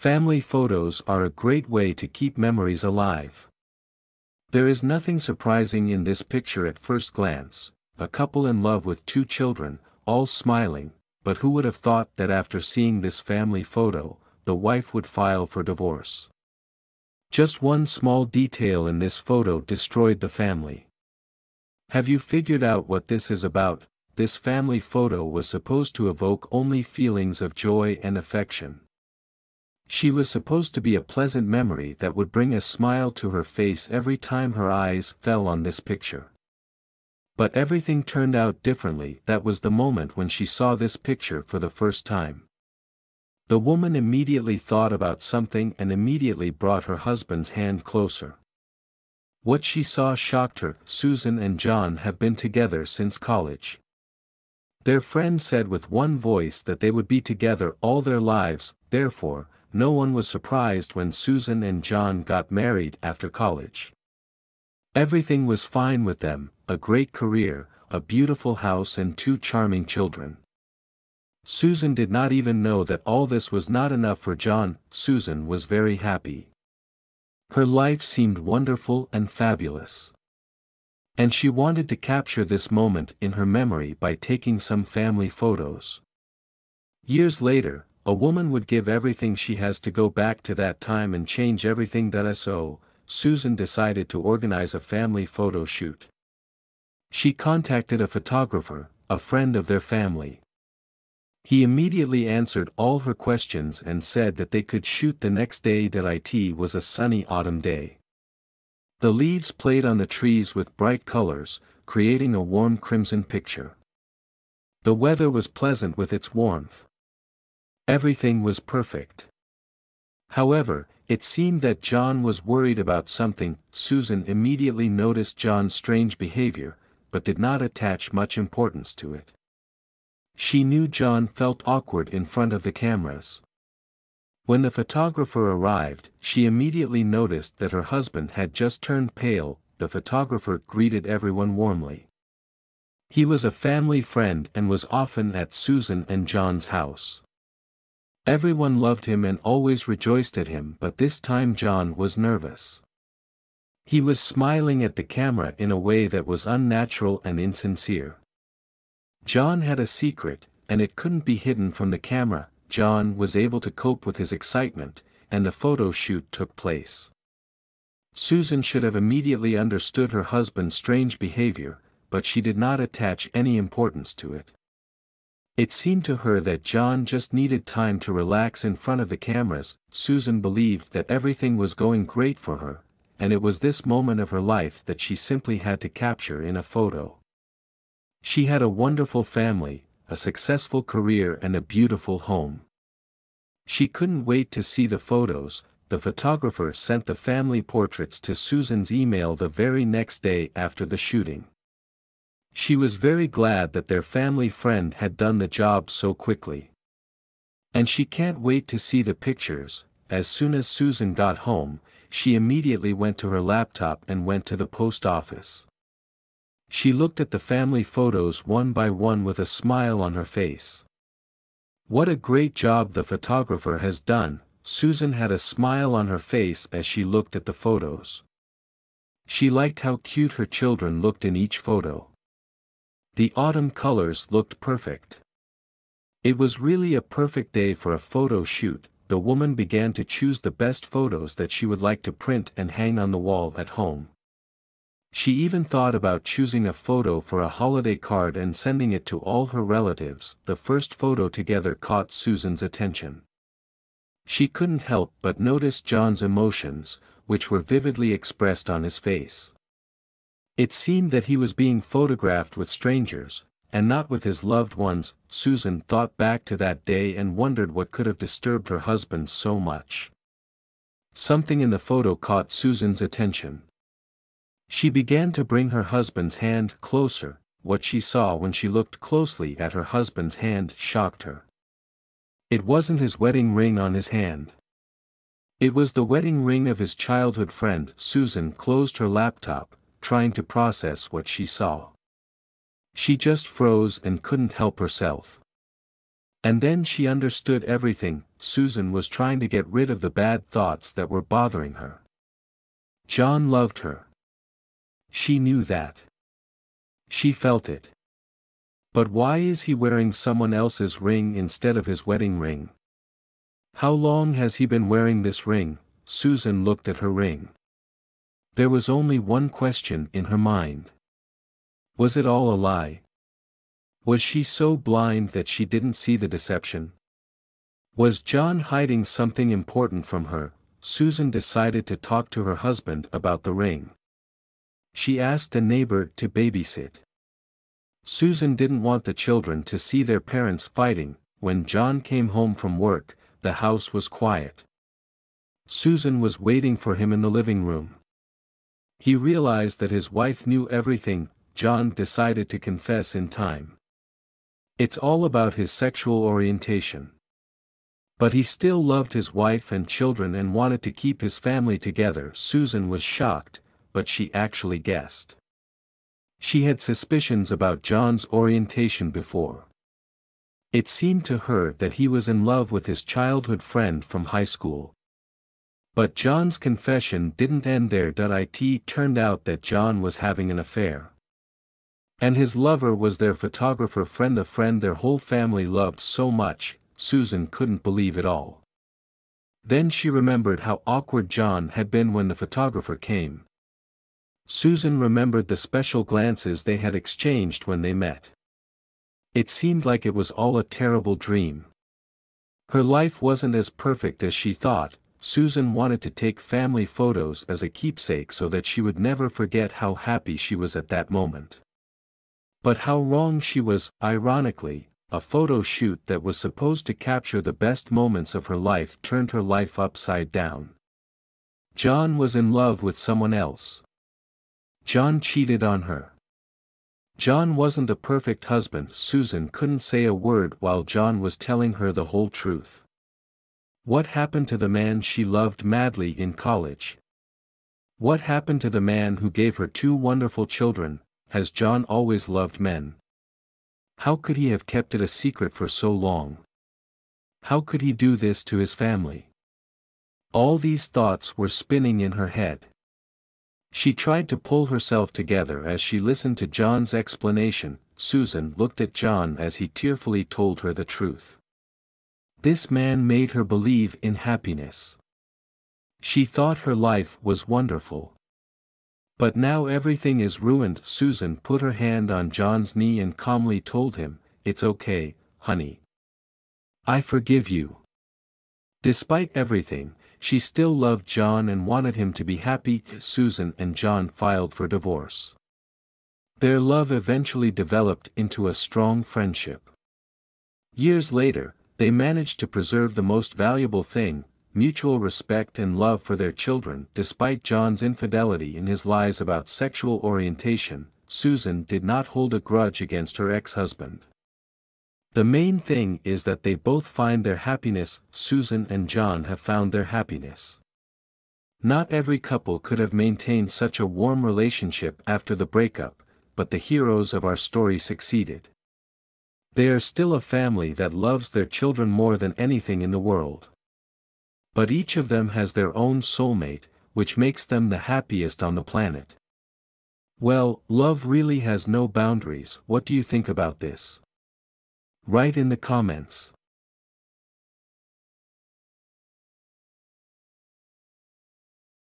Family photos are a great way to keep memories alive. There is nothing surprising in this picture at first glance, a couple in love with 2 children, all smiling, but who would have thought that after seeing this family photo, the wife would file for divorce? Just one small detail in this photo destroyed the family. Have you figured out what this is about? This family photo was supposed to evoke only feelings of joy and affection. She was supposed to be a pleasant memory that would bring a smile to her face every time her eyes fell on this picture. But everything turned out differently. That was the moment when she saw this picture for the first time. The woman immediately thought about something and immediately brought her husband's hand closer. What she saw shocked her. Susan and John have been together since college. Their friend said with one voice that they would be together all their lives, therefore, no one was surprised when Susan and John got married after college. Everything was fine with them, a great career, a beautiful house and 2 charming children. Susan did not even know that all this was not enough for John. Susan was very happy. Her life seemed wonderful and fabulous. And she wanted to capture this moment in her memory by taking some family photos. Years later, a woman would give everything she has to go back to that time and change everything. So, Susan decided to organize a family photo shoot. She contacted a photographer, a friend of their family. He immediately answered all her questions and said that they could shoot the next day. It was a sunny autumn day. The leaves played on the trees with bright colors, creating a warm crimson picture. The weather was pleasant with its warmth. Everything was perfect. However, it seemed that John was worried about something. Susan immediately noticed John's strange behavior, but did not attach much importance to it. She knew John felt awkward in front of the cameras. When the photographer arrived, she immediately noticed that her husband had just turned pale. The photographer greeted everyone warmly. He was a family friend and was often at Susan and John's house. Everyone loved him and always rejoiced at him, but this time John was nervous. He was smiling at the camera in a way that was unnatural and insincere. John had a secret, and it couldn't be hidden from the camera. John was able to cope with his excitement, and the photo shoot took place. Susan should have immediately understood her husband's strange behavior, but she did not attach any importance to it. It seemed to her that John just needed time to relax in front of the cameras. Susan believed that everything was going great for her, and it was this moment of her life that she simply had to capture in a photo. She had a wonderful family, a successful career and a beautiful home. She couldn't wait to see the photos. The photographer sent the family portraits to Susan's email the very next day after the shooting. She was very glad that their family friend had done the job so quickly. And she can't wait to see the pictures. As soon as Susan got home, she immediately went to her laptop and went to the post office. She looked at the family photos one by one with a smile on her face. What a great job the photographer has done. Susan had a smile on her face as she looked at the photos. She liked how cute her children looked in each photo. The autumn colors looked perfect. It was really a perfect day for a photo shoot. The woman began to choose the best photos that she would like to print and hang on the wall at home. She even thought about choosing a photo for a holiday card and sending it to all her relatives. The first photo together caught Susan's attention. She couldn't help but notice John's emotions, which were vividly expressed on his face. It seemed that he was being photographed with strangers, and not with his loved ones. Susan thought back to that day and wondered what could have disturbed her husband so much. Something in the photo caught Susan's attention. She began to bring her husband's hand closer. What she saw when she looked closely at her husband's hand shocked her. It wasn't his wedding ring on his hand. It was the wedding ring of his childhood friend. Susan closed her laptop, trying to process what she saw. She just froze and couldn't help herself. And then she understood everything. Susan was trying to get rid of the bad thoughts that were bothering her. John loved her. She knew that. She felt it. But why is he wearing someone else's ring instead of his wedding ring? How long has he been wearing this ring? Susan looked at her ring. There was only one question in her mind. Was it all a lie? Was she so blind that she didn't see the deception? Was John hiding something important from her? Susan decided to talk to her husband about the ring. She asked a neighbor to babysit. Susan didn't want the children to see their parents fighting. When John came home from work, the house was quiet. Susan was waiting for him in the living room. He realized that his wife knew everything. John decided to confess in time. It's all about his sexual orientation. But he still loved his wife and children and wanted to keep his family together. Susan was shocked, but she actually guessed. She had suspicions about John's orientation before. It seemed to her that he was in love with his childhood friend from high school. But John's confession didn't end there. It turned out that John was having an affair. And his lover was their photographer friend, a friend their whole family loved so much. Susan couldn't believe it all. Then she remembered how awkward John had been when the photographer came. Susan remembered the special glances they had exchanged when they met. It seemed like it was all a terrible dream. Her life wasn't as perfect as she thought. Susan wanted to take family photos as a keepsake so that she would never forget how happy she was at that moment. But how wrong she was. Ironically, a photo shoot that was supposed to capture the best moments of her life turned her life upside down. John was in love with someone else. John cheated on her. John wasn't a perfect husband. Susan couldn't say a word while John was telling her the whole truth. What happened to the man she loved madly in college? What happened to the man who gave her 2 wonderful children? Has John always loved men? How could he have kept it a secret for so long? How could he do this to his family? All these thoughts were spinning in her head. She tried to pull herself together as she listened to John's explanation. Susan looked at John as he tearfully told her the truth. This man made her believe in happiness. She thought her life was wonderful. But now everything is ruined. Susan put her hand on John's knee and calmly told him, "It's okay, honey. I forgive you." Despite everything, she still loved John and wanted him to be happy. Susan and John filed for divorce. Their love eventually developed into a strong friendship. Years later, they managed to preserve the most valuable thing, mutual respect and love for their children. Despite John's infidelity and his lies about sexual orientation, Susan did not hold a grudge against her ex-husband. The main thing is that they both find their happiness. Susan and John have found their happiness. Not every couple could have maintained such a warm relationship after the breakup, but the heroes of our story succeeded. They are still a family that loves their children more than anything in the world. But each of them has their own soulmate, which makes them the happiest on the planet. Well, love really has no boundaries. What do you think about this? Write in the comments.